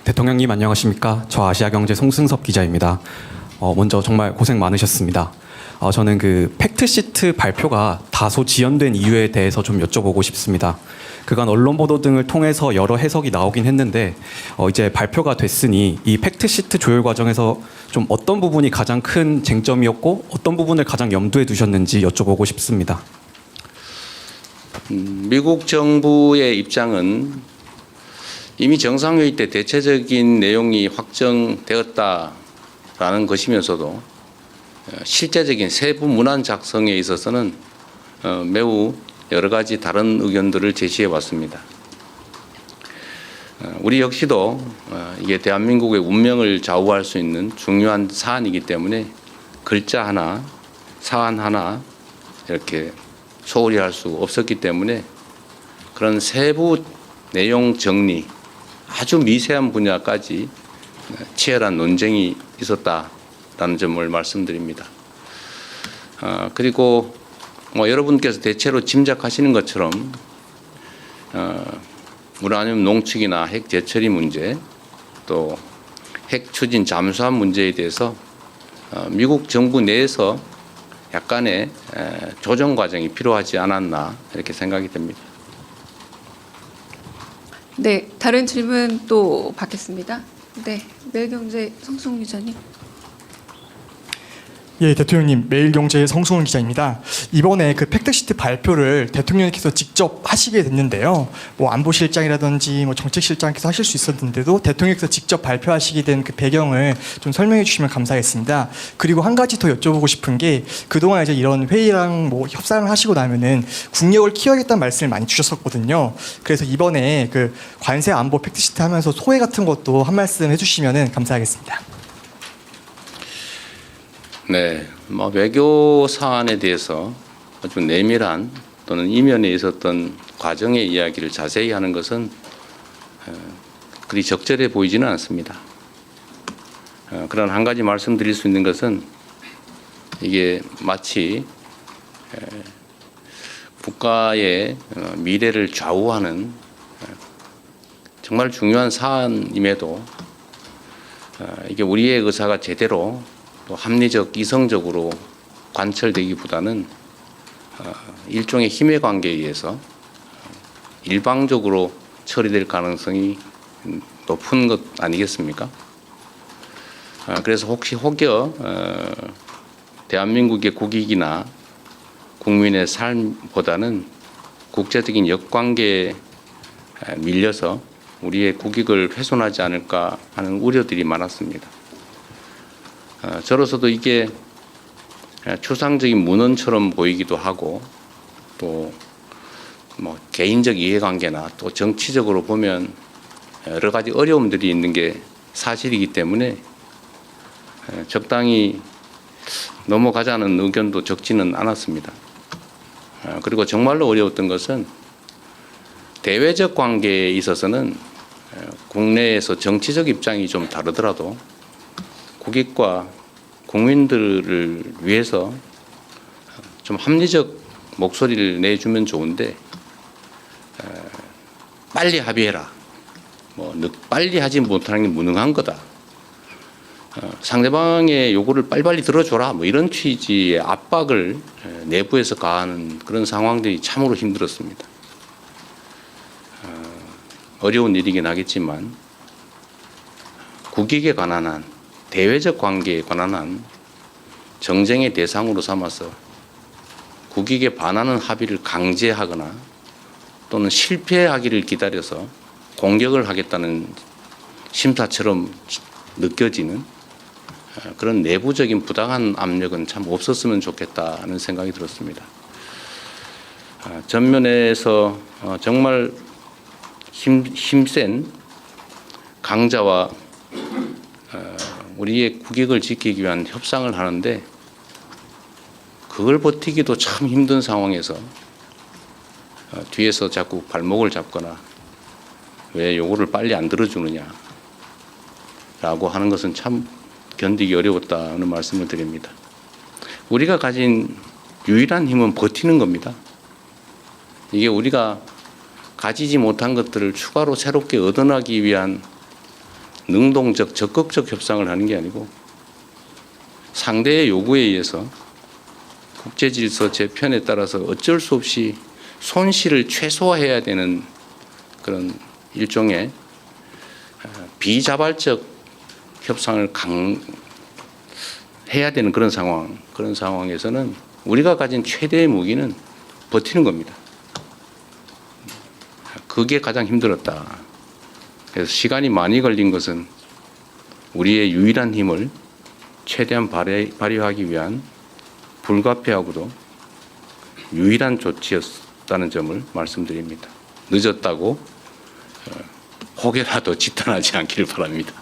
대통령님 안녕하십니까? 저 아시아경제 송승섭 기자입니다. 먼저 정말 고생 많으셨습니다. 저는 그 팩트시트 발표가 다소 지연된 이유에 대해서 좀 여쭤보고 싶습니다. 그간 언론 보도 등을 통해서 여러 해석이 나오긴 했는데 이제 발표가 됐으니 이 팩트시트 조율 과정에서 좀 어떤 부분이 가장 큰 쟁점이었고 어떤 부분을 가장 염두에 두셨는지 여쭤보고 싶습니다. 미국 정부의 입장은 이미 정상회의 때 대체적인 내용이 확정되었다라는 것이면서도 실제적인 세부 문안 작성에 있어서는 매우 여러 가지 다른 의견들을 제시해 왔습니다. 우리 역시도 이게 대한민국의 운명을 좌우할 수 있는 중요한 사안이기 때문에 글자 하나, 사안 하나 이렇게 소홀히 할 수 없었기 때문에 그런 세부 내용 정리, 아주 미세한 분야까지 치열한 논쟁이 있었다라는 점을 말씀드립니다. 그리고 여러분께서 대체로 짐작하시는 것처럼 우라늄 농축이나 핵 재처리 문제, 또 핵 추진 잠수함 문제에 대해서 미국 정부 내에서 약간의 조정 과정이 필요하지 않았나 이렇게 생각이 됩니다. 네, 다른 질문 또 받겠습니다. 네, 매일경제 성승훈 기자님. 예, 대통령님, 매일경제 성승훈 기자입니다. 이번에 그 팩트시트 발표를 대통령님께서 직접 하시게 됐는데요. 안보실장이라든지 정책실장께서 하실 수 있었는데도 대통령께서 직접 발표하시게 된 그 배경을 좀 설명해 주시면 감사하겠습니다. 그리고 한 가지 더 여쭤보고 싶은 게 그동안 이제 이런 회의랑 협상을 하시고 나면은 국력을 키워야겠다는 말씀을 많이 주셨었거든요. 그래서 이번에 그 관세 안보 팩트시트 하면서 소회 같은 것도 한 말씀 해주시면은 감사하겠습니다. 네, 외교 사안에 대해서 아주 내밀한 또는 이면에 있었던 과정의 이야기를 자세히 하는 것은 그리 적절해 보이지는 않습니다. 그런 한 가지 말씀드릴 수 있는 것은 이게 마치 국가의 미래를 좌우하는 정말 중요한 사안임에도 이게 우리의 의사가 제대로 또 합리적, 이성적으로 관철되기보다는 일종의 힘의 관계에 의해서 일방적으로 처리될 가능성이 높은 것 아니겠습니까? 그래서 혹여 대한민국의 국익이나 국민의 삶보다는 국제적인 역관계에 밀려서 우리의 국익을 훼손하지 않을까 하는 우려들이 많았습니다. 저로서도 이게 추상적인 문헌처럼 보이기도 하고 또 개인적 이해관계나 또 정치적으로 보면 여러 가지 어려움들이 있는 게 사실이기 때문에 적당히 넘어가자는 의견도 적지는 않았습니다. 그리고 정말로 어려웠던 것은 대외적 관계에 있어서는 국내에서 정치적 입장이 좀 다르더라도 국익과 국민들을 위해서 좀 합리적 목소리를 내주면 좋은데 빨리 합의해라. 빨리 하지 못하는 게 무능한 거다. 상대방의 요구를 빨리빨리 들어줘라. 이런 취지의 압박을 내부에서 가하는 그런 상황들이 참으로 힘들었습니다. 어려운 일이긴 하겠지만 국익에 관한 한 대외적 관계에 관한 한 정쟁의 대상으로 삼아서 국익에 반하는 합의를 강제하거나 또는 실패하기를 기다려서 공격을 하겠다는 심사처럼 느껴지는 그런 내부적인 부당한 압력은 참 없었으면 좋겠다는 생각이 들었습니다. 전면에서 정말 힘센 강자와 우리의 국익을 지키기 위한 협상을 하는데 그걸 버티기도 참 힘든 상황에서 뒤에서 자꾸 발목을 잡거나 왜 요구를 빨리 안 들어주느냐라고 하는 것은 참 견디기 어려웠다는 말씀을 드립니다. 우리가 가진 유일한 힘은 버티는 겁니다. 이게 우리가 가지지 못한 것들을 추가로 새롭게 얻어나기 위한 능동적 적극적 협상을 하는 게 아니고 상대의 요구에 의해서 국제질서 재편에 따라서 어쩔 수 없이 손실을 최소화해야 되는 그런 일종의 비자발적 협상을 해야 되는 그런 상황에서는 우리가 가진 최대의 무기는 버티는 겁니다. 그게 가장 힘들었다. 그래서 시간이 많이 걸린 것은 우리의 유일한 힘을 최대한 발휘하기 위한 불가피하고도 유일한 조치였다는 점을 말씀드립니다. 늦었다고 혹여라도 지탄하지 않기를 바랍니다.